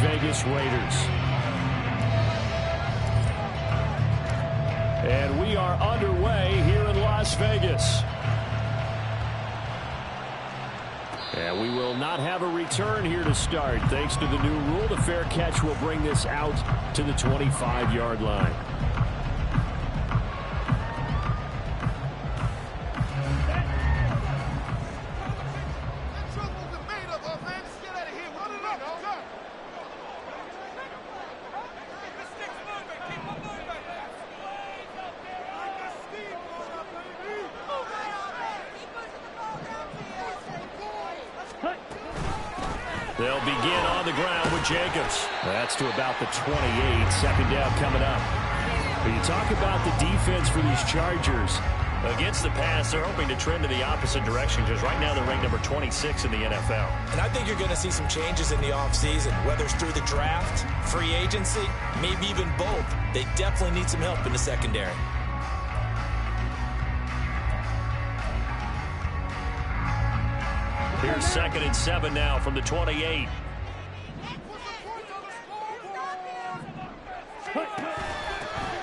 Vegas Raiders. And we are underway here in Las Vegas. And we will not have a return here to start. Thanks to the new rule, the fair catch will bring this out to the 25-yard line. They'll begin on the ground with Jacobs. That's to about the 28. Second down coming up. But you talk about the defense for these Chargers. Against the pass, they're hoping to trend in the opposite direction because right now they're ranked number 26 in the NFL. And I think you're going to see some changes in the offseason, whether it's through the draft, free agency, maybe even both. They definitely need some help in the secondary. Here's 2nd and 7 now from the 28.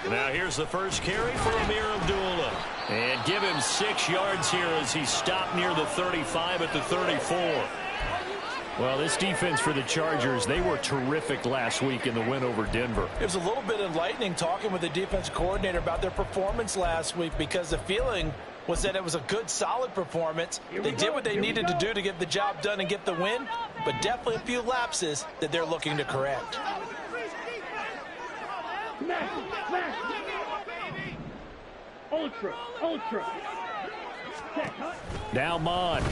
Now here's the first carry for Amir Abdullah. And give him 6 yards here as he stopped near the 35 at the 34. Well, this defense for the Chargers, they were terrific last week in the win over Denver. It was a little bit enlightening talking with the defensive coordinator about their performance last week because the feeling was that it was a good, solid performance. They did what they needed to do to get the job done and get the win, but definitely a few lapses that they're looking to correct. Ultra. Now Mond. A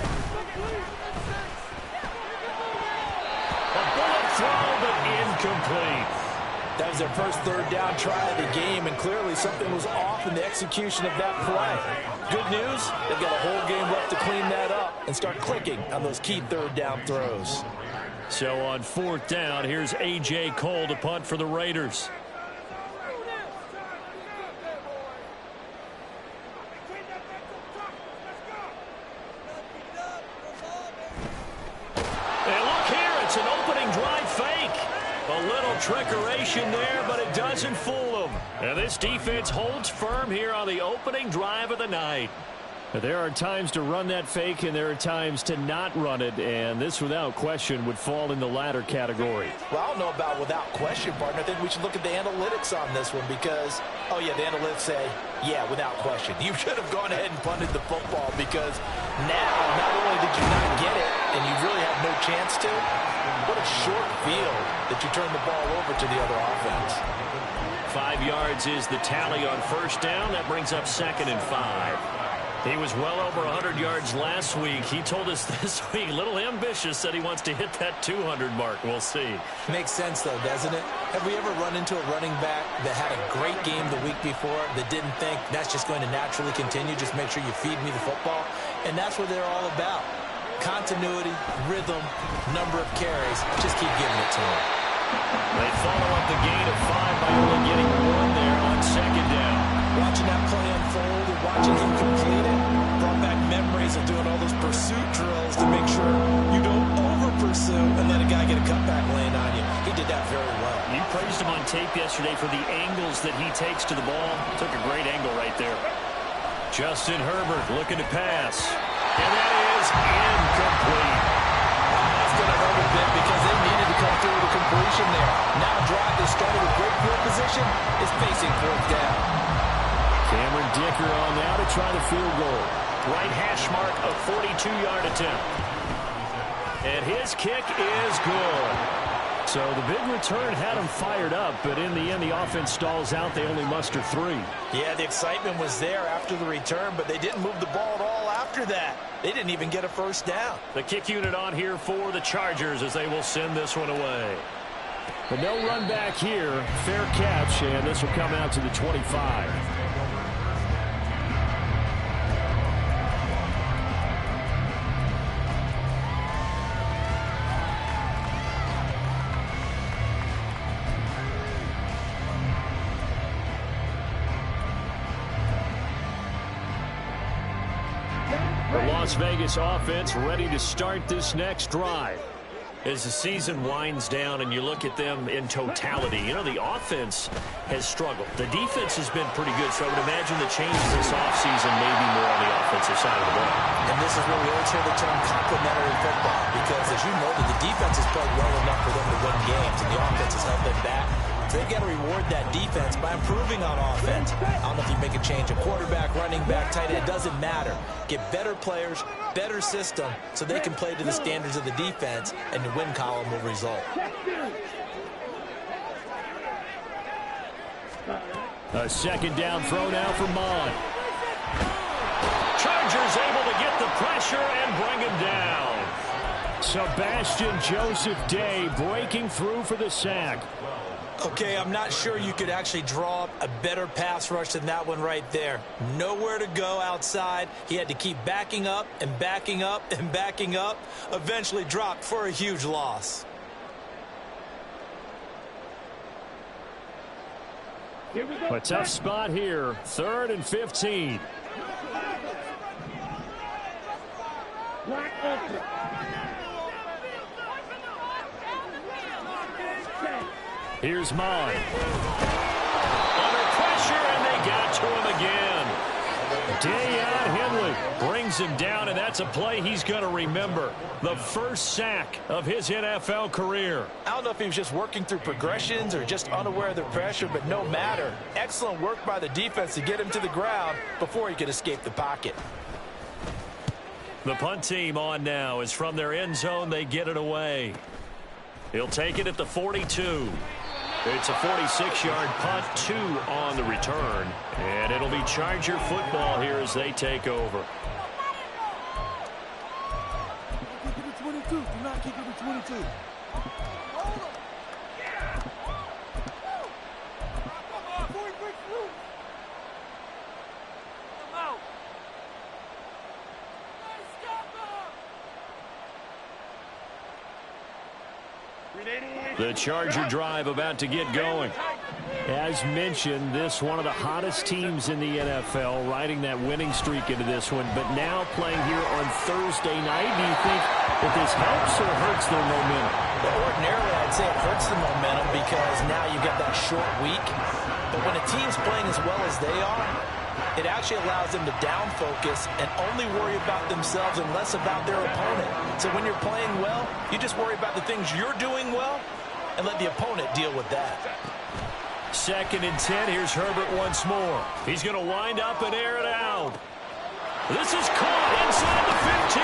bullet throw, but incomplete. That was their first third down try of the game, and clearly something was off in the execution of that play. Good news, they've got a whole game left to clean that up and start clicking on those key third down throws. So on 4th down, here's A.J. Cole to punt for the Raiders. And look here, it's an opening drive fake. A little trickeration there, but it doesn't fool them. And this defense holds firm here on the opening drive of the night. There are times to run that fake, and there are times to not run it, and this, without question, would fall in the latter category. Well, I don't know about without question, partner. I think we should look at the analytics on this one because, oh, yeah, the analytics say, yeah, without question. You should have gone ahead and punted the football because now, not only did you not get it, and you really have no chance to, what a short field that you turn the ball over to the other offense. 5 yards is the tally on 1st down. That brings up 2nd and 5. He was well over 100 yards last week. He told us this week, a little ambitious, said he wants to hit that 200 mark. We'll see. Makes sense, though, doesn't it? Have we ever run into a running back that had a great game the week before that didn't think that's just going to naturally continue? Just make sure you feed me the football. And that's what they're all about. Continuity, rhythm, number of carries. Just keep giving it to them. They follow up the gain of 5 by only getting 1 there on 2nd down. Watching that play unfold and watching him complete it brought back memories of doing all those pursuit drills to make sure you don't over-pursue and let a guy get a cutback lane on you. He did that very well. You praised him on tape yesterday for the angles that he takes to the ball. Took a great angle right there. Justin Herbert looking to pass. And that is incomplete. That's going to hurt a bit because they needed to come through with a completion there. Now a drive that started with great field position is facing 4th down. Cameron Dicker on now to try the field goal. Right hash mark, a 42-yard attempt. And his kick is good. So the big return had him fired up, but in the end, the offense stalls out. They only muster 3. Yeah, the excitement was there after the return, but they didn't move the ball at all after that. They didn't even get a 1st down. The kick unit on here for the Chargers as they will send this one away. But no run back here. Fair catch, and this will come out to the 25. The Las Vegas offense ready to start this next drive. As the season winds down and you look at them in totality, you know, the offense has struggled. The defense has been pretty good, so I would imagine the changes this offseason may be more on the offensive side of the ball. And this is where we always hear the term complementary football, because as you know, that the defense has played well enough for them to win games, and the offense has held them back. So they've got to reward that defense by improving on offense. I don't know if you make a change, a quarterback, running back, tight end, it doesn't matter. Get better players, better system, so they can play to the standards of the defense, and the win column will result. A second down throw now for Mon. Chargers able to get the pressure and bring him down. Sebastian Joseph Day breaking through for the sack. Okay, I'm not sure you could actually draw up a better pass rush than that one right there. Nowhere to go outside. He had to keep backing up and backing up and backing up. Eventually dropped for a huge loss. A tough spot here. 3rd and 15. Black ultra. Here's Mon. Under pressure, and they got to him again. Dayon Henley Brings him down, and that's a play he's going to remember. The first sack of his NFL career. I don't know if he was just working through progressions or just unaware of the pressure, but no matter. Excellent work by the defense to get him to the ground before he could escape the pocket. The punt team on now is from their end zone. They get it away. He'll take it at the 42. It's a 46-yard punt, 2 on the return. And it'll be Charger football here as they take over. Kick it to 22. Do not kick it to 22. The Charger drive about to get going. As mentioned, this one of the hottest teams in the NFL, riding that winning streak into this one, but now playing here on Thursday night. Do you think that this helps or hurts their momentum? Well, ordinarily, I'd say it hurts the momentum because now you've got that short week. But when a team's playing as well as they are, it actually allows them to down focus and only worry about themselves and less about their opponent. So when you're playing well, you just worry about the things you're doing well and let the opponent deal with that. 2nd and 10. Here's Herbert once more. He's going to wind up and air it out. This is caught inside the 15.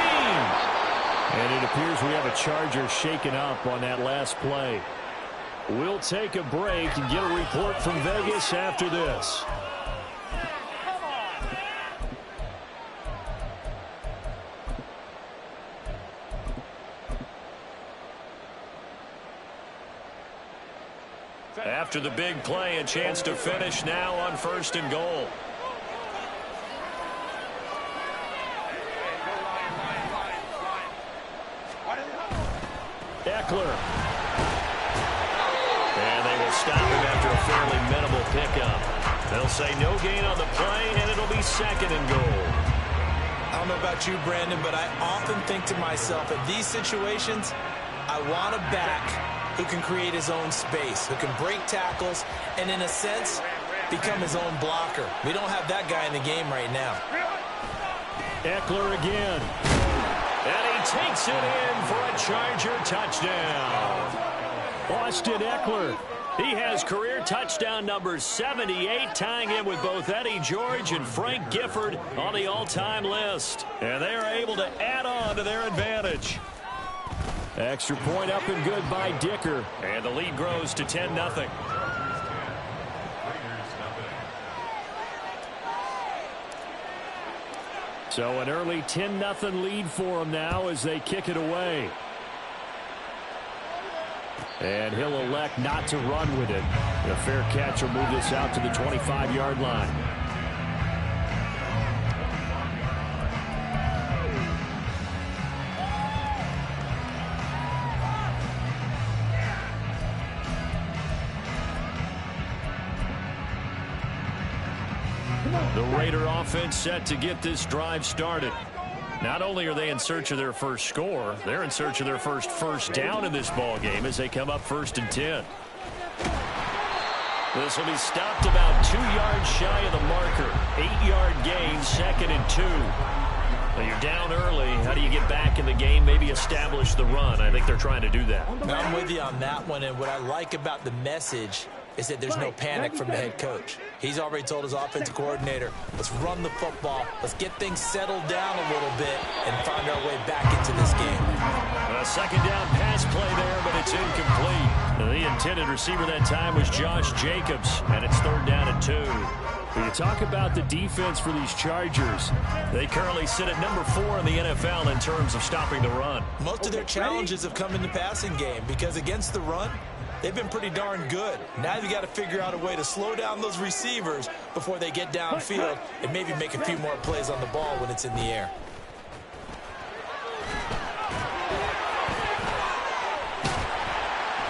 And it appears we have a Charger shaken up on that last play. We'll take a break and get a report from Vegas after this. After the big play, a chance to finish now on 1st and goal. Eckler. And they will stop him after a fairly minimal pickup. They'll say no gain on the play, and it'll be 2nd and goal. I don't know about you, Brandon, but I often think to myself, in these situations, I want a back who can create his own space, who can break tackles, and in a sense, become his own blocker. We don't have that guy in the game right now. Eckler again. And he takes it in for a Charger touchdown. Austin Eckler. He has career touchdown number 78, tying him with both Eddie George and Frank Gifford on the all-time list. And they are able to add on to their advantage. Extra point up and good by Dicker. And the lead grows to 10-0. So an early 10-0 lead for them now as they kick it away. And he'll elect not to run with it. A fair catch will move this out to the 25-yard line. The Raider offense set to get this drive started. Not only are they in search of their first score, they're in search of their first down in this ball game as they come up 1st and 10. This will be stopped about 2 yards shy of the marker. 8-yard gain, 2nd and 2. Well, you're down early. How do you get back in the game? Maybe establish the run. I think they're trying to do that. I'm with you on that one, and what I like about the message is that there's no panic from the head coach. He's already told his offensive coordinator, let's run the football, let's get things settled down a little bit and find our way back into this game. A 2nd down pass play there, but it's incomplete. The intended receiver that time was Josh Jacobs, and it's 3rd down and 2. When you talk about the defense for these Chargers, they currently sit at number 4 in the NFL in terms of stopping the run. Most of their challenges have come in the passing game because against the run, they've been pretty darn good. Now you got to figure out a way to slow down those receivers before they get downfield and maybe make a few more plays on the ball when it's in the air.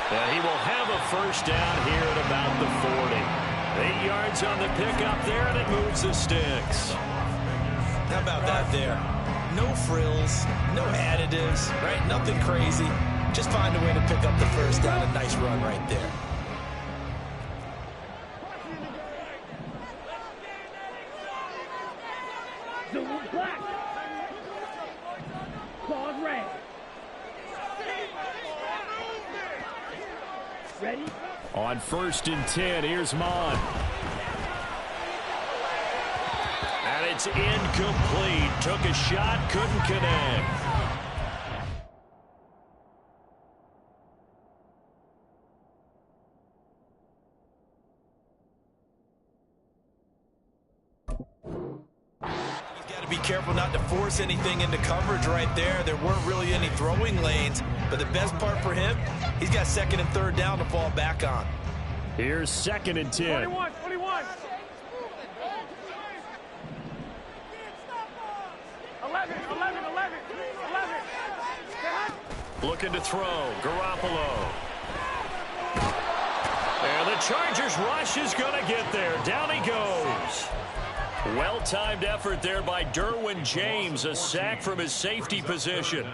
And he will have a 1st down here at about the 40. 8 yards on the pickup there, and it moves the sticks. How about that there? No frills, no additives, right? Nothing crazy. Just find a way to pick up the 1st down. A nice run right there. Black. Pause red. Ready? On 1st and 10, here's Mon. And it's incomplete. Took a shot, couldn't connect. Be careful not to force anything into coverage right there. There weren't really any throwing lanes, but the best part for him, he's got 2nd and 3rd down to fall back on. Here's 2nd and 10. 21. 11. Looking to throw, Garoppolo. And the Chargers rush is going to get there. Down he goes. Well-timed effort there by Derwin James, a sack from his safety position.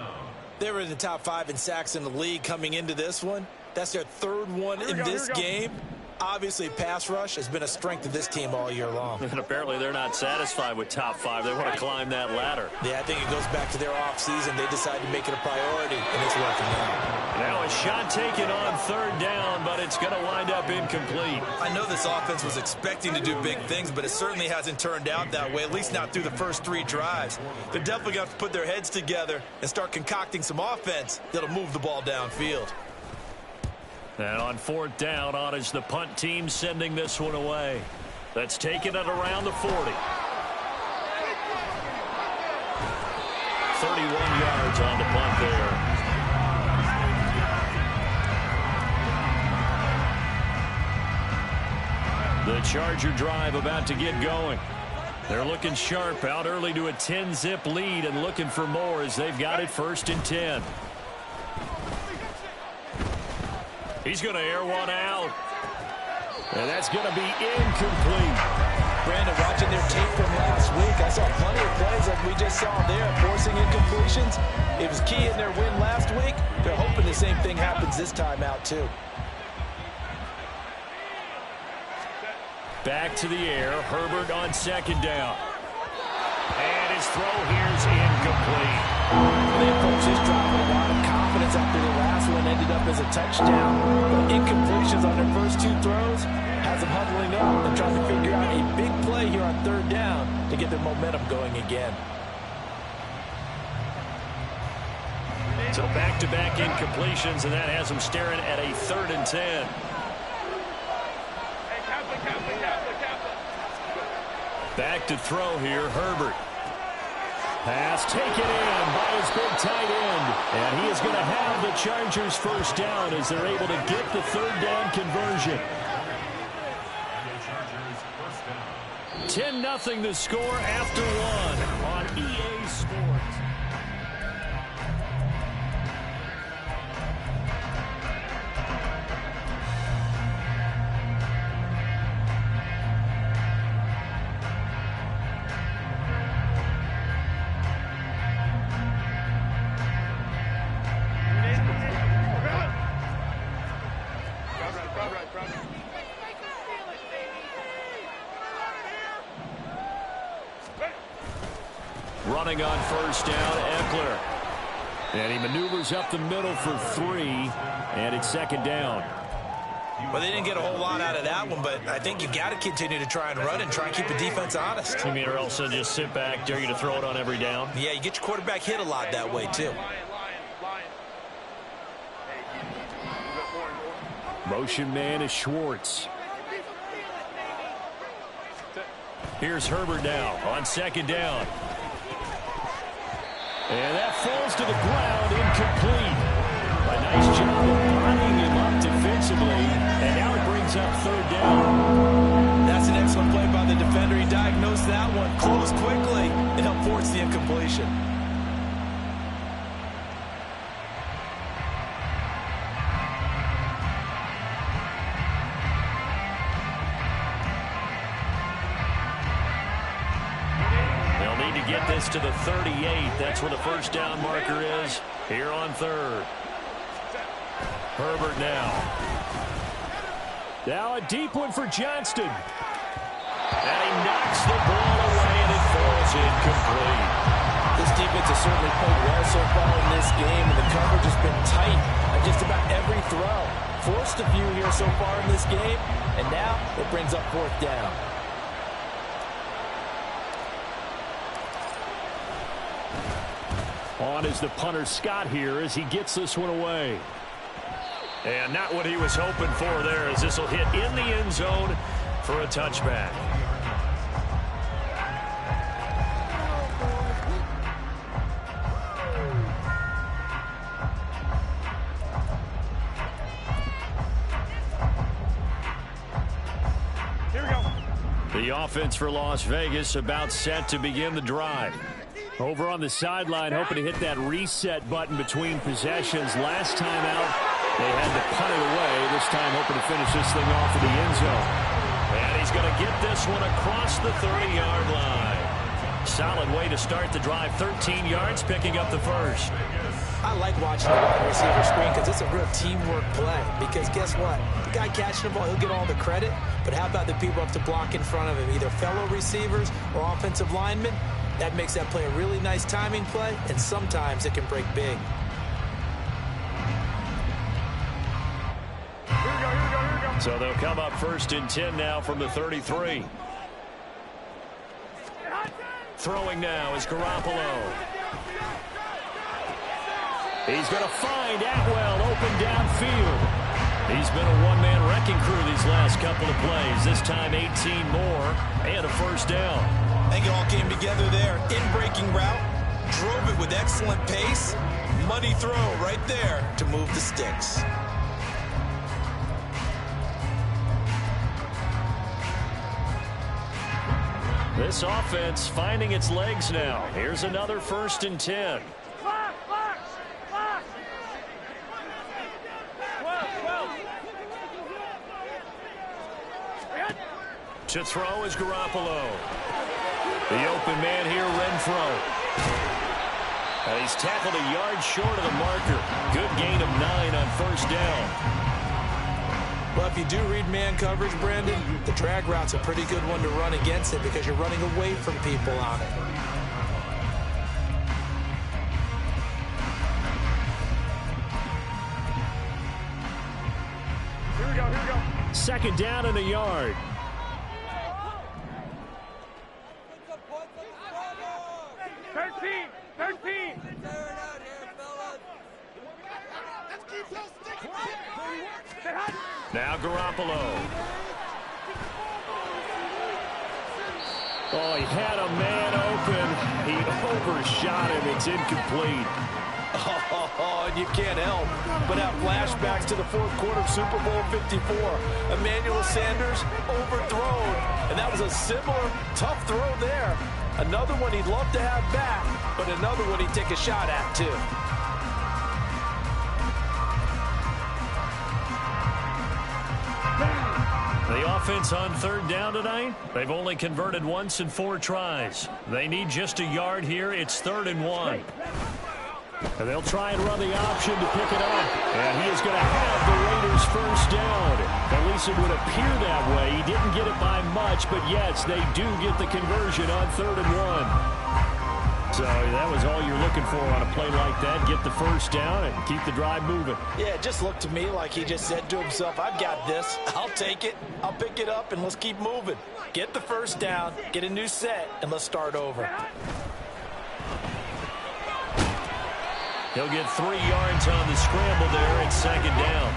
They were in the top 5 in sacks in the league coming into this one. That's their 3rd one in this game. Obviously, pass rush has been a strength of this team all year long. And apparently they're not satisfied with top 5. They want to climb that ladder. Yeah, I think it goes back to their offseason. They decided to make it a priority, and it's working out. Now a shot taken on 3rd down, but it's going to wind up incomplete. I know this offense was expecting to do big things, but it certainly hasn't turned out that way, at least not through the first 3 drives. They're definitely going to have to put their heads together and start concocting some offense that'll move the ball downfield. And on 4th down, on is the punt team sending this one away. That's taken at around the 40. 31 yards on the punt there. The Charger drive about to get going. They're looking sharp, out early to a 10-zip lead and looking for more as they've got it 1st and 10. He's going to air one out. And that's going to be incomplete. Brandon, watching their tape from last week, I saw plenty of plays like we just saw there, forcing incompletions. It was key in their win last week. They're hoping the same thing happens this time out, too. Back to the air. Herbert on 2nd down. And his throw here's incomplete. They approach this drive with a lot of confidence after the last one ended up as a touchdown. But incompletions on their first 2 throws has them huddling up and trying to figure out a big play here on 3rd down to get their momentum going again. So back-to-back incompletions, and that has them staring at a 3rd and 10. Back to throw here, Herbert. Pass taken in by his big tight end. And he is going to have the Chargers 1st down as they're able to get the 3rd down conversion. 10-0 the score after 1 on EA Sports. Running on first down, Eckler. And he maneuvers up the middle for 3, and it's second down. Well, they didn't get a whole lot out of that one, but I think you got to continue to try and run and try and keep the defense honest. You mean, or else they'll just sit back, dare you to throw it on every down? Yeah, you get your quarterback hit a lot that way, too. Motion man is Schwartz. Here's Herbert now on second down. And that falls to the ground, incomplete. A nice job of bodying him up defensively, and now it brings up third down. That's an excellent play by the defender. He diagnosed that one, closed quickly, and helped force the incompletion. Get this to the 38. That's where the first down marker is here on third. Herbert now. Now a deep one for Johnston. And he knocks the ball away, and it falls incomplete. This defense has certainly played well so far in this game, and the coverage has been tight on just about every throw. Forced a few here so far in this game, and now it brings up fourth down. On is the punter Scott here as he gets this one away. And not what he was hoping for there, as this will hit in the end zone for a touchback. Here we go. The offense for Las Vegas about set to begin the drive. Over on the sideline, hoping to hit that reset button between possessions. Last time out, they had to punt it away. This time, hoping to finish this thing off in the end zone. And he's going to get this one across the 30-yard line. Solid way to start the drive. 13 yards, picking up the first. I like watching the wide receiver screen because it's a real teamwork play. Because guess what? The guy catching the ball, he'll get all the credit. But how about the people up to block in front of him, either fellow receivers or offensive linemen? That makes that play a really nice timing play, and sometimes it can break big. So they'll come up first and 10 now from the 33. Throwing now is Garoppolo. He's going to find Atwell open downfield. He's been a one-man wrecking crew these last couple of plays. This time 18 more and a first down. I think it all came together there. In-breaking route, drove it with excellent pace. Money throw right there to move the sticks. This offense finding its legs now. Here's another first and 10. To throw is Garoppolo. The open man here, Renfro. And he's tackled a yard short of the marker. Good gain of 9 on first down. Well, if you do read man coverage, Brandon, the drag route's a pretty good one to run against it because you're running away from people on it. Here we go, here we go. Second down and a yard. Now Garoppolo. Oh, he had a man open. He overshot him. It's incomplete. Oh, and you can't help but have flashbacks to the fourth quarter of Super Bowl 54. Emmanuel Sanders overthrown, and that was a similar tough throw there. Another one he'd love to have back, but another one he'd take a shot at, too. The offense on third down tonight, they've only converted once in 4 tries. They need just a yard here. It's 3rd and 1. And they'll try and run the option to pick it up. And he is going to have the Raiders first down. it would appear that way. He didn't get it by much, but yes, they do get the conversion on 3rd and 1. So that was all you're looking for on a play like that. Get the first down and keep the drive moving. Yeah, it just looked to me like he just said to himself, I've got this. I'll take it. I'll pick it up, and let's keep moving. Get the first down, get a new set, and let's start over. He'll get 3 yards on the scramble there at 2nd down.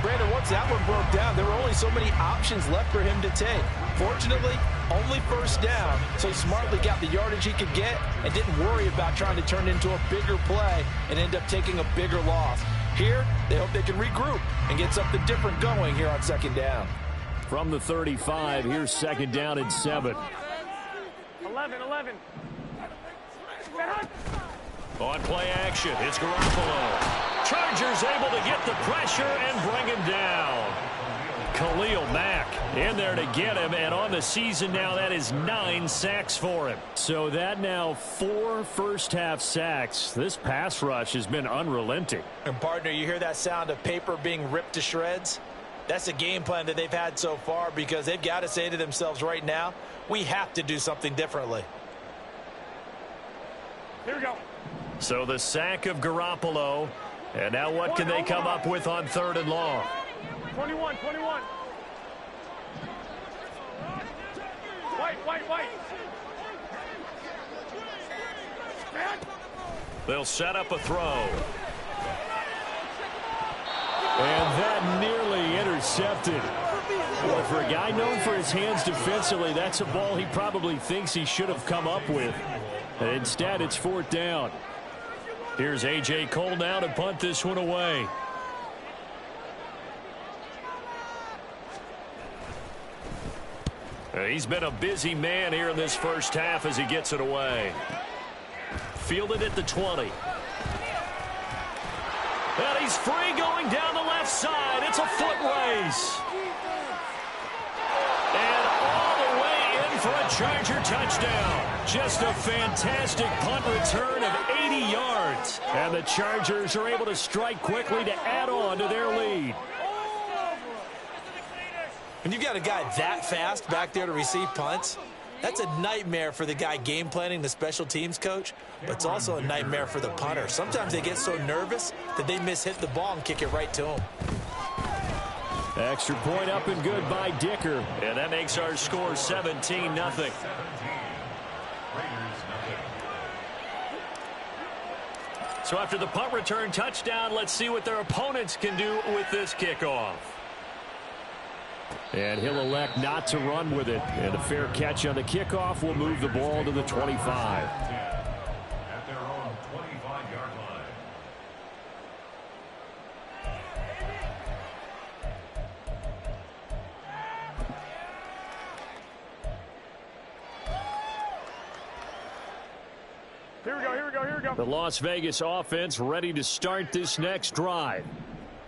Brandon, once that one broke down, there were only so many options left for him to take. Fortunately, only first down, so he smartly got the yardage he could get and didn't worry about trying to turn it into a bigger play and end up taking a bigger loss. Here, they hope they can regroup and get something different going here on 2nd down. From the 35, here's 2nd down and 7. 11. On play action, it's Garoppolo. Chargers able to get the pressure and bring him down. Khalil Mack in there to get him, and on the season now, that is 9 sacks for him. So that now 4 first-half sacks. This pass rush has been unrelenting. And partner, you hear that sound of paper being ripped to shreds? That's a game plan that they've had so far because they've got to say to themselves right now, we have to do something differently. Here we go. So the sack of Garoppolo, and now what can they come up with on 3rd and long? 21. White. They'll set up a throw. And that nearly intercepted. Boy, for a guy known for his hands defensively, that's a ball he probably thinks he should have come up with. And instead, it's 4th down. Here's A.J. Cole now to punt this one away. He's been a busy man here in this first half as he gets it away. Fielded at the 20. And he's free going down the left side. It's a foot race. And all the way in for a Charger touchdown. Just a fantastic punt return of 80 yards. And the Chargers are able to strike quickly to add on to their lead. When you've got a guy that fast back there to receive punts, that's a nightmare for the guy game planning, the special teams coach, but it's also a nightmare for the punter. Sometimes they get so nervous that they hit the ball and kick it right to him. Extra point up and good by Dicker. And that makes our score 17-0. So after the punt return touchdown, let's see what their opponents can do with this kickoff. And he'll elect not to run with it. And a fair catch on the kickoff will move the ball to the 25. At their own 25-yard line. Here we go. The Las Vegas offense ready to start this next drive.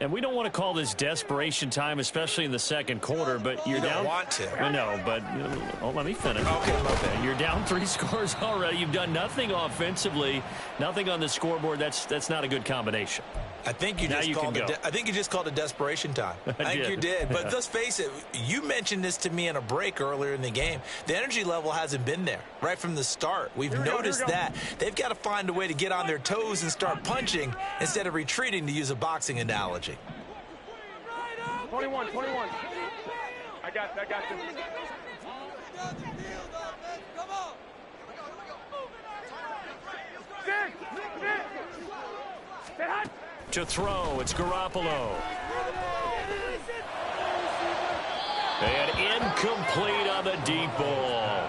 And we don't want to call this desperation time, especially in the second quarter, but you're You don't down. want to. I know, but let me finish. Okay. You're down 3 scores already. You've done nothing offensively, nothing on the scoreboard. That's not a good combination. I think you Now just you called can it. go. I think you just called it desperation time. I think did. you did. But Yeah. let's face it. You mentioned this to me in a break earlier in the game. The energy level hasn't been there right from the start. We've noticed that they've got to find a way to get on their toes and start punching instead of retreating, to use a boxing analogy. 21. I got this. To throw, it's Garoppolo. And incomplete on the deep ball.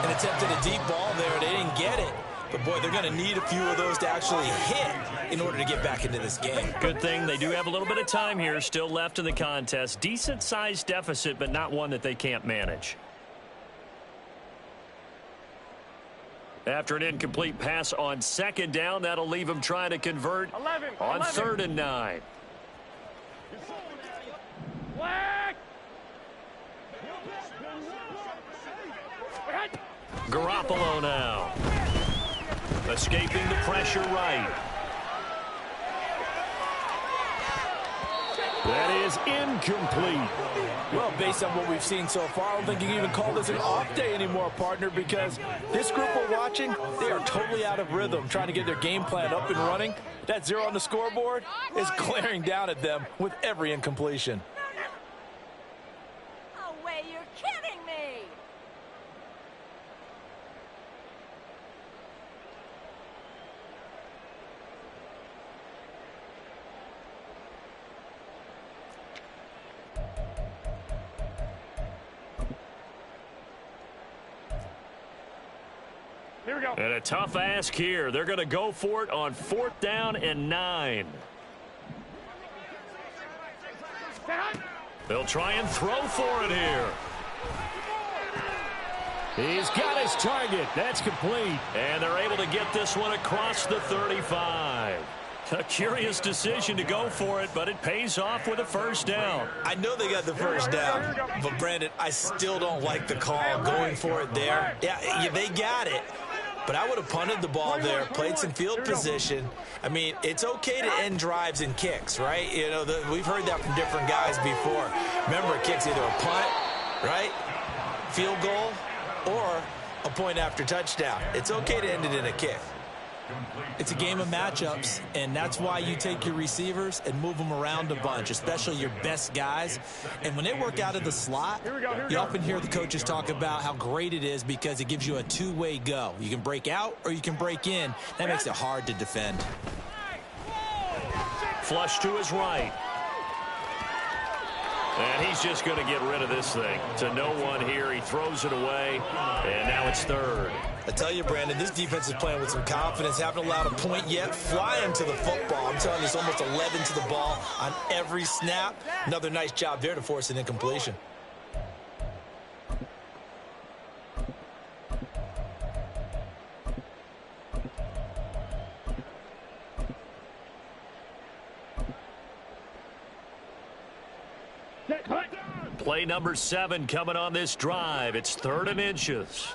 An attempt at a deep ball there. They didn't get it. But, boy, they're going to need a few of those to actually hit in order to get back into this game. Good thing they do have a little bit of time here still left in the contest. Decent-sized deficit, but not one that they can't manage. After an incomplete pass on 2nd down, that'll leave them trying to convert 11. on 3rd and 9. Flag. Garoppolo now. Escaping the pressure right. That is incomplete. Well, based on what we've seen so far, I don't think you can even call this an off day anymore, partner, because this group we're watching, they are totally out of rhythm, trying to get their game plan up and running. That 0 on the scoreboard is glaring down at them with every incompletion. No way, you're kidding me! Here we go. And a tough ask here. They're going to go for it on 4th down and 9. They'll try and throw for it here. He's got his target. That's complete. And they're able to get this one across the 35. A curious decision to go for it, but it pays off with a first down. I know they got the first down, but Brandon, I still don't like the call going for it there. Yeah, they got it. But I would have punted the ball there, played some field position. I mean, it's okay to end drives and kicks, right? You know, we've heard that from different guys before. Remember, a kick's either a punt, right, field goal, or a point after touchdown. It's okay to end it in a kick. It's a game of matchups, and that's why you take your receivers and move them around a bunch, especially your best guys. And when they work out of the slot, you often hear the coaches talk about how great it is because it gives you a two-way go. You can break out or you can break in. That makes it hard to defend. Flush to his right. And he's just going to get rid of this thing. To no one here. He throws it away, and now it's 3rd. I tell you, Brandon, this defense is playing with some confidence. Haven't allowed a point yet. Flying to the football. I'm telling you, it's almost 11 to the ball on every snap. Another nice job there to force an incompletion. Play number 7 coming on this drive. It's 3rd and inches.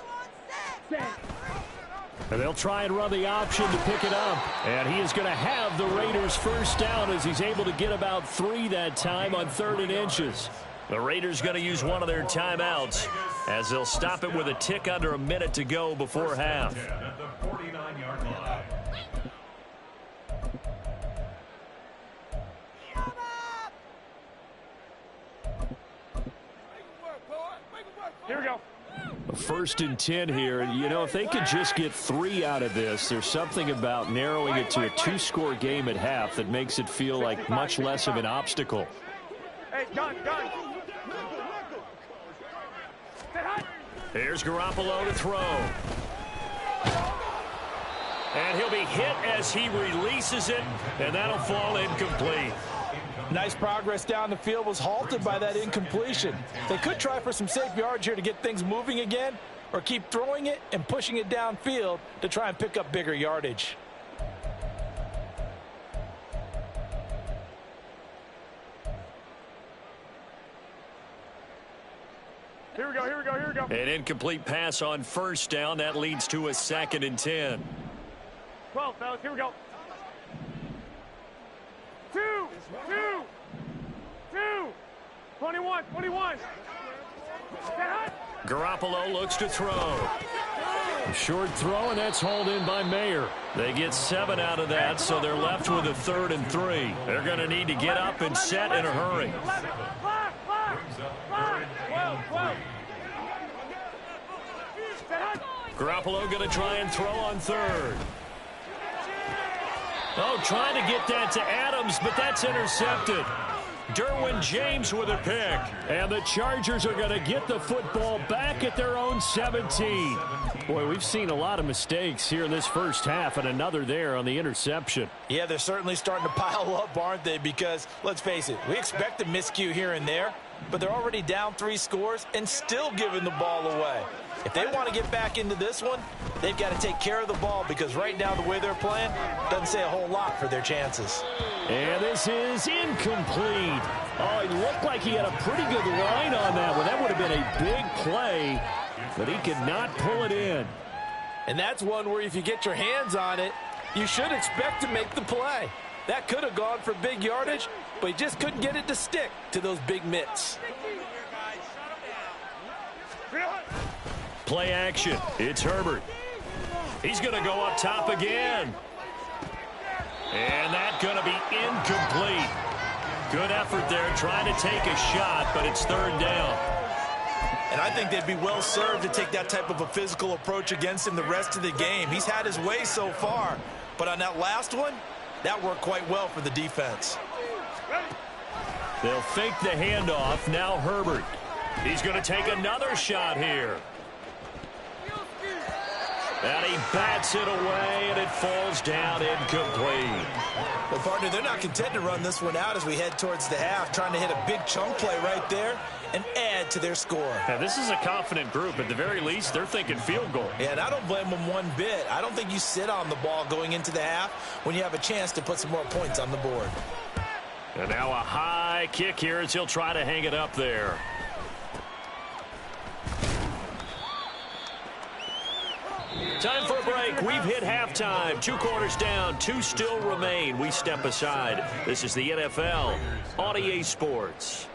And they'll try and run the option to pick it up. And he is going to have the Raiders first down as he's able to get about 3 that time on 3rd and inches. The Raiders going to use one of their timeouts as they'll stop it with a tick under a minute to go before half. At the 49-yard line. Here we go. 1st and 10 here. You know, if they could just get 3 out of this, there's something about narrowing it to a 2-score game at half that makes it feel like much less of an obstacle. Hey, gun. Here's Garoppolo to throw. And he'll be hit as he releases it, and that'll fall incomplete. Nice progress down the field, was halted by that incompletion. They could try for some safe yards here to get things moving again, or keep throwing it and pushing it downfield to try and pick up bigger yardage. Here we go. An incomplete pass on 1st down. That leads to a 2nd and 10. 12, fellas. Here we go. 2. 21. Garoppolo looks to throw. A short throw, and that's hauled in by Mayer. They get 7 out of that, so they're left with a 3rd and 3. They're going to need to get up and set in a hurry. Garoppolo going to try and throw on 3rd. Oh, trying to get that to Adams, but that's intercepted. Derwin James with a pick. And the Chargers are going to get the football back at their own 17. Boy, we've seen a lot of mistakes here in this first half, and another there on the interception. Yeah, they're certainly starting to pile up, aren't they? Because, let's face it, we expect a miscue here and there, but they're already down 3 scores and still giving the ball away. If they want to get back into this one, they've got to take care of the ball because right now the way they're playing doesn't say a whole lot for their chances. And this is incomplete. Oh, it looked like he had a pretty good line on that one. That would have been a big play, but he could not pull it in. And that's one where if you get your hands on it, you should expect to make the play. That could have gone for big yardage, but he just couldn't get it to stick to those big mitts. Play action. It's Herbert. He's going to go up top again. And that's going to be incomplete. Good effort there trying to take a shot, but it's third down. And I think they'd be well served to take that type of a physical approach against him the rest of the game. He's had his way so far, but on that last one, that worked quite well for the defense. They'll fake the handoff. Now Herbert. He's going to take another shot here. And he bats it away, and it falls down incomplete. Well, partner, they're not content to run this one out as we head towards the half, trying to hit a big chunk play right there and add to their score. Now, this is a confident group. At the very least, they're thinking field goal. Yeah, and I don't blame them one bit. I don't think you sit on the ball going into the half when you have a chance to put some more points on the board. And now a high kick here as he'll try to hang it up there. Time for a break. We've hit halftime. 2 quarters down. 2 still remain. We step aside. This is the NFL on EA Sports.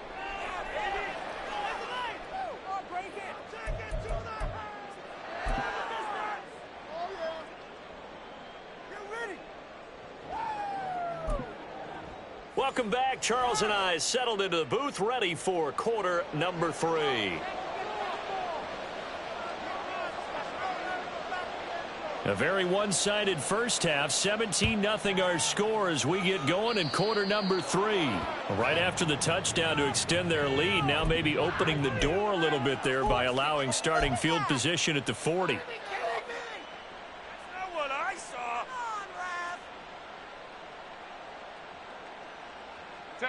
Welcome back. Charles and I settled into the booth, ready for quarter number 3. A very one-sided first half. 17-0 our score as we get going in quarter number 3. Right after the touchdown to extend their lead, now maybe opening the door a little bit there by allowing starting field position at the 40.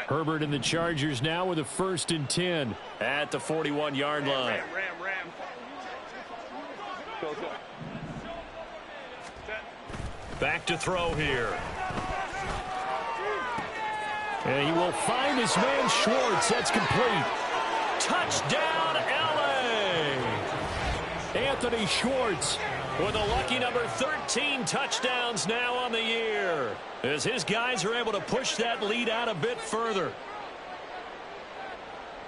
Herbert and the Chargers now with a 1st and 10 at the 41-yard line. Back to throw here. And he will find his man Schwartz. That's complete. Touchdown, LA! Anthony Schwartz with a lucky number 13 touchdowns now on the year, as his guys are able to push that lead out a bit further.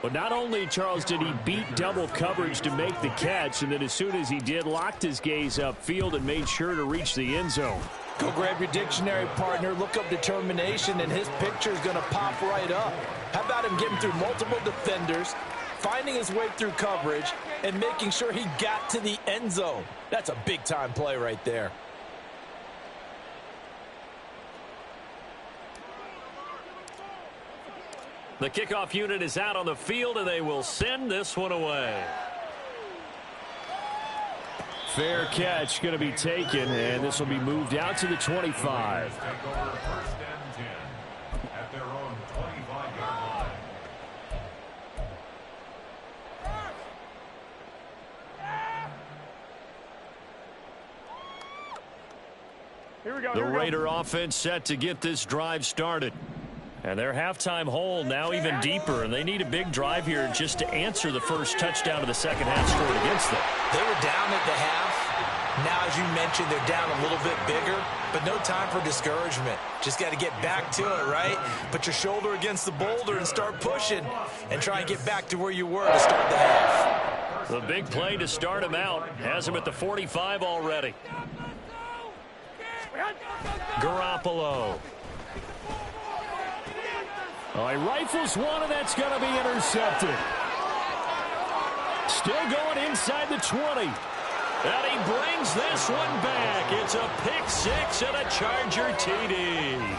But not only, Charles, did he beat double coverage to make the catch, and then as soon as he did, locked his gaze upfield and made sure to reach the end zone. Go grab your dictionary, partner, look up determination, and his picture is going to pop right up. How about him getting through multiple defenders, finding his way through coverage, and making sure he got to the end zone? That's a big-time play right there. The kickoff unit is out on the field, and they will send this one away. Fair catch going to be taken, and this will be moved out to the 25. At their own 25-yard line. Here we go. The Raider offense set to get this drive started. And their halftime hole now even deeper, and they need a big drive here just to answer the first touchdown of the second half scored against them. They were down at the half. Now, as you mentioned, they're down a little bit bigger, but no time for discouragement. Just got to get back to it, right? Put your shoulder against the boulder and start pushing and try and get back to where you were to start the half. The big play to start him out has him at the 45 already. Garoppolo. Oh, he rifles one, and that's going to be intercepted. Still going inside the 20. And he brings this one back. It's a pick six and a Charger TD.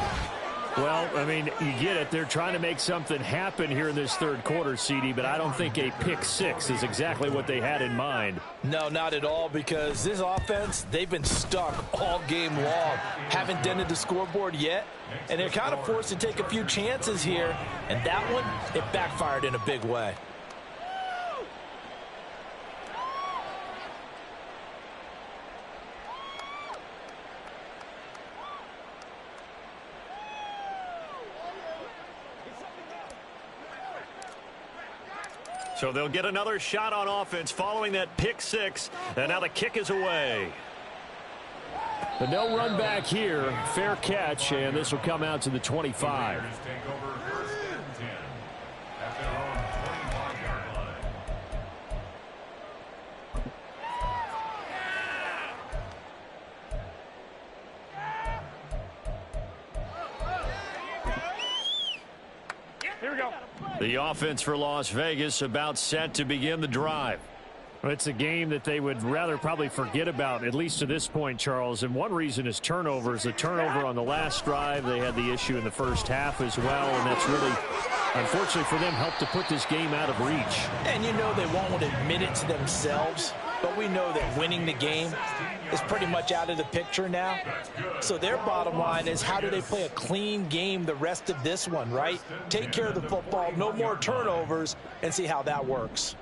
Well, I mean, you get it. They're trying to make something happen here in this third quarter, CD, but I don't think a pick six is exactly what they had in mind. No, not at all, because this offense, they've been stuck all game long. Haven't dented the scoreboard yet, and they're kind of forced to take a few chances here, and that one, it backfired in a big way. So they'll get another shot on offense following that pick six, and now the kick is away. But no run back here. Fair catch, and this will come out to the 25. The offense for Las Vegas about set to begin the drive. It's a game that they would rather probably forget about, at least to this point, Charles. And one reason is turnovers. The turnover on the last drive, they had the issue in the first half as well. And that's really, unfortunately for them, helped to put this game out of reach. And you know they won't admit it to themselves, but we know that winning the game is pretty much out of the picture now. So their bottom line is, how do they play a clean game the rest of this one, right? Take care of the football, no more turnovers, and see how that works.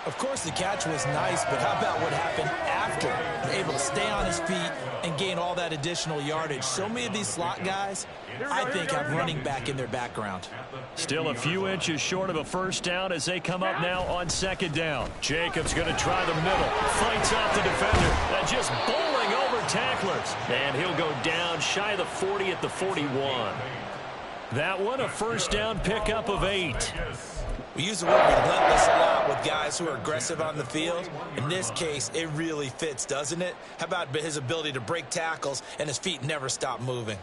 Of course, the catch was nice, but how about what happened after? Able to stay on his feet and gain all that additional yardage. So many of these slot guys, I think, have running back in their background. Still a few inches short of a first down as they come up now on second down. Jacobs going to try the middle. Fights off the defender. And just bowling over tacklers. And he'll go down shy of the 40 at the 41. That one a first down pickup of 8. We use the word relentless a lot with guys who are aggressive on the field. In this case, it really fits, doesn't it? How about his ability to break tackles and his feet never stop moving?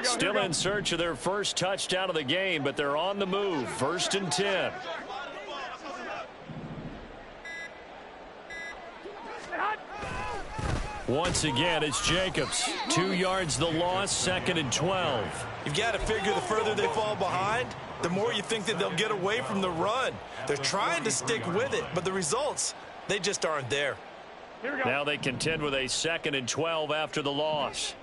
Still in search of their first touchdown of the game, but they're on the move. 1st and 10. Once again, it's Jacobs. 2 yards the loss, 2nd and 12. You've got to figure the further they fall behind, the more you think that they'll get away from the run. They're trying to stick with it, but the results, they just aren't there. Now they contend with a 2nd and 12 after the loss.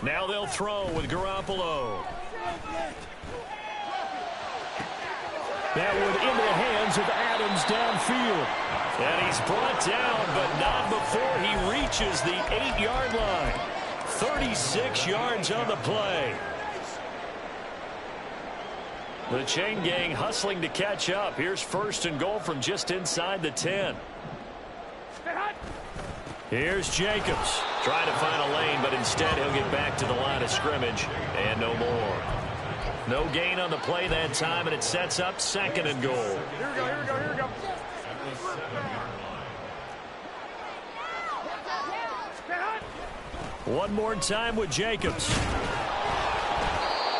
Now they'll throw with Garoppolo. That one into the hands of Adams downfield. And he's brought down, but not before he reaches the 8-yard line. 36 yards on the play. The chain gang hustling to catch up. Here's 1st and goal from just inside the 10. Here's Jacobs. Trying to find a lane, but instead he'll get back to the line of scrimmage. And no more. No gain on the play that time, and it sets up 2nd and goal. Here we go, here we go, here we go. One more time with Jacobs.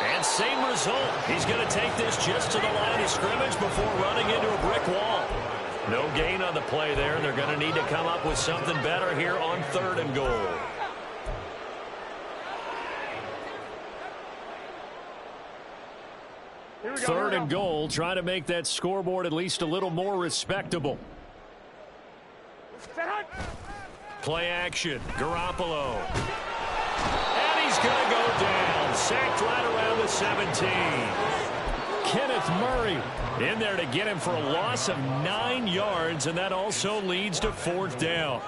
And same result. He's going to take this just to the line of scrimmage before running into a brick wall. No gain on the play there, and they're going to need to come up with something better here on 3rd and goal. Third and goal, trying to make that scoreboard at least a little more respectable. Play action. Garoppolo. And he's going to go down. Sacked right around the 17. Kenneth Murray in there to get him for a loss of 9 yards, and that also leads to 4th down.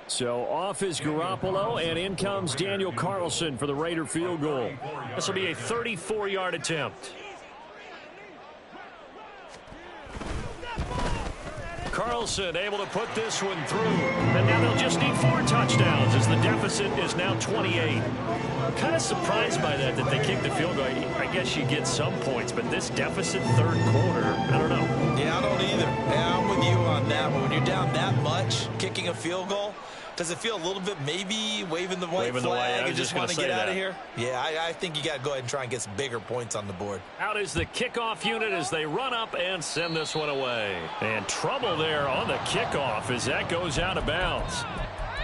So off is Garoppolo, and in comes Daniel Carlson for the Raider field goal. This will be a 34-yard attempt. Carlson able to put this one through. And now they'll just need 4 touchdowns as the deficit is now 28. I'm kind of surprised by that they kicked the field goal. I guess you get some points, but this deficit 3rd quarter, I don't know. Yeah, I don't either. Yeah, I'm with you on that. But when you're down that much, kicking a field goal, does it feel a little bit maybe waving the white flag and just want to get out of here? Yeah, I think you got to go ahead and try and get some bigger points on the board. Out is the kickoff unit as they run up and send this one away. And trouble there on the kickoff as that goes out of bounds.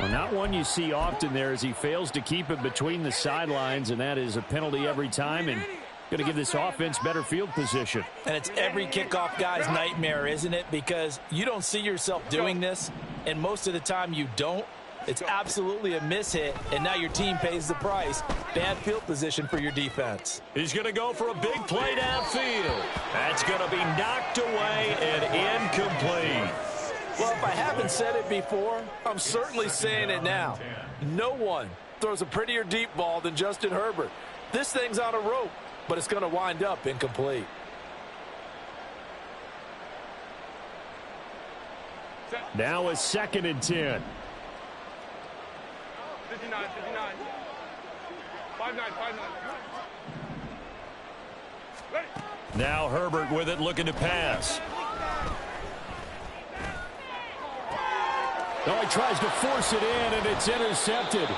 Well, not one you see often there as he fails to keep it between the sidelines, and that is a penalty every time and going to give this offense better field position. And it's every kickoff guy's nightmare, isn't it? Because you don't see yourself doing this, and most of the time you don't. It's absolutely a mishit, and now your team pays the price. Bad field position for your defense. He's going to go for a big play downfield. That's going to be knocked away and incomplete. Well, if I haven't said it before, I'm certainly saying it now. No one throws a prettier deep ball than Justin Herbert. This thing's on a rope, but it's going to wind up incomplete. Now a 2nd and 10. 59, 59. 5-9, 5-9. Ready. Now Herbert with it, looking to pass. Oh, he tries to force it in, and it's intercepted.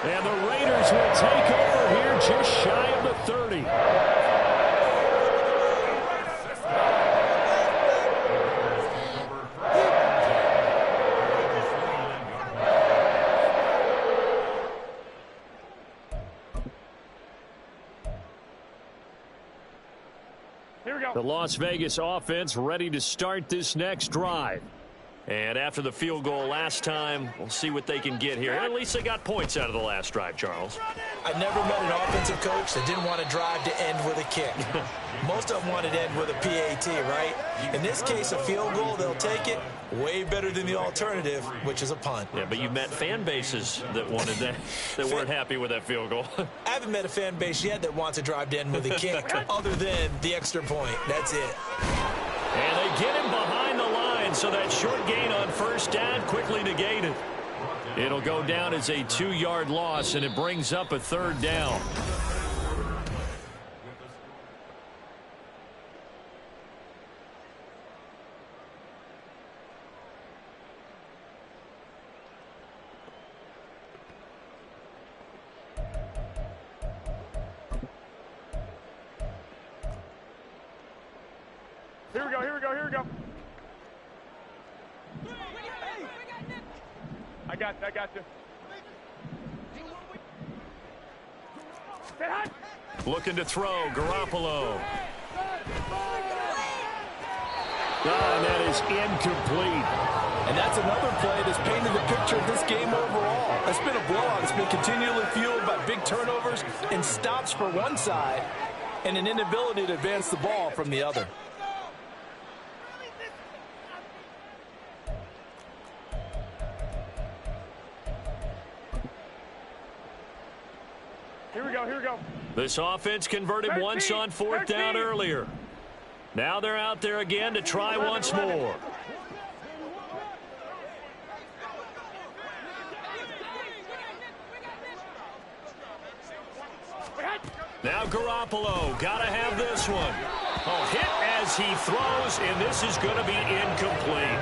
And the Raiders will take over here just shy of the 30. Here we go. The Las Vegas offense ready to start this next drive. And after the field goal last time, we'll see what they can get here. At least they got points out of the last drive, Charles. I never met an offensive coach that didn't want to drive to end with a kick. Most of them wanted to end with a PAT, right? In this case, a field goal, they'll take it. Way better than the alternative, which is a punt. Yeah, but you've met fan bases that wanted that, that weren't happy with that field goal. I haven't met a fan base yet that wants to drive to end with a kick other than the extra point. That's it. And they get him behind the line, so that short gain on first down quickly negated. It'll go down as a 2-yard loss, and it brings up a 3rd down. Here we go, here we go, here we go. I got you. Stay hot. Looking to throw, Garoppolo. And that is incomplete. And that's another play that's painted the picture of this game overall. It's been a blowout. It's been continually fueled by big turnovers and stops for one side and an inability to advance the ball from the other. Here we go, here we go. This offense converted once on 4th down earlier. Now they're out there again to try once more. Now Garoppolo, gotta have this one. Oh, hit as he throws, and this is going to be incomplete.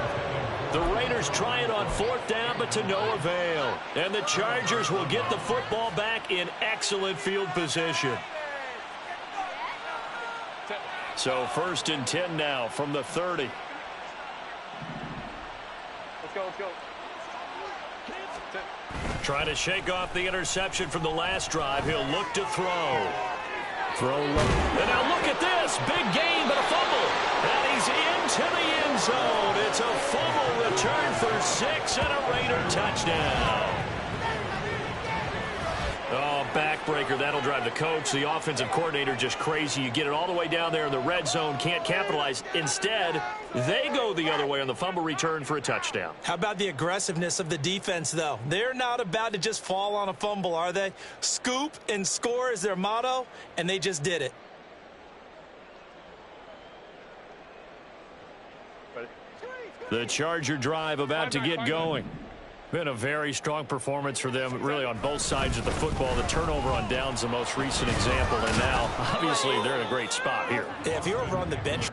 The Raiders try it on 4th down, but to no avail. And the Chargers will get the football back in excellent field position. So 1st and 10 now from the 30. Let's go, let's go. Trying to shake off the interception from the last drive. He'll look to throw. And now look at this. Big gain, but a fumble. And he's into the end zone. It's a fumble return for 6 and a Raider touchdown. Oh, backbreaker. That'll drive the coach. The offensive coordinator just crazy. You get it all the way down there in the red zone. Can't capitalize. Instead, they go the other way on the fumble return for a touchdown. How about the aggressiveness of the defense, though? They're not about to just fall on a fumble, are they? Scoop and score is their motto, and they just did it. The Charger drive about to get going. Been a very strong performance for them, really, on both sides of the football. The turnover on downs, the most recent example, and now, obviously, they're in a great spot here. If you're over on the bench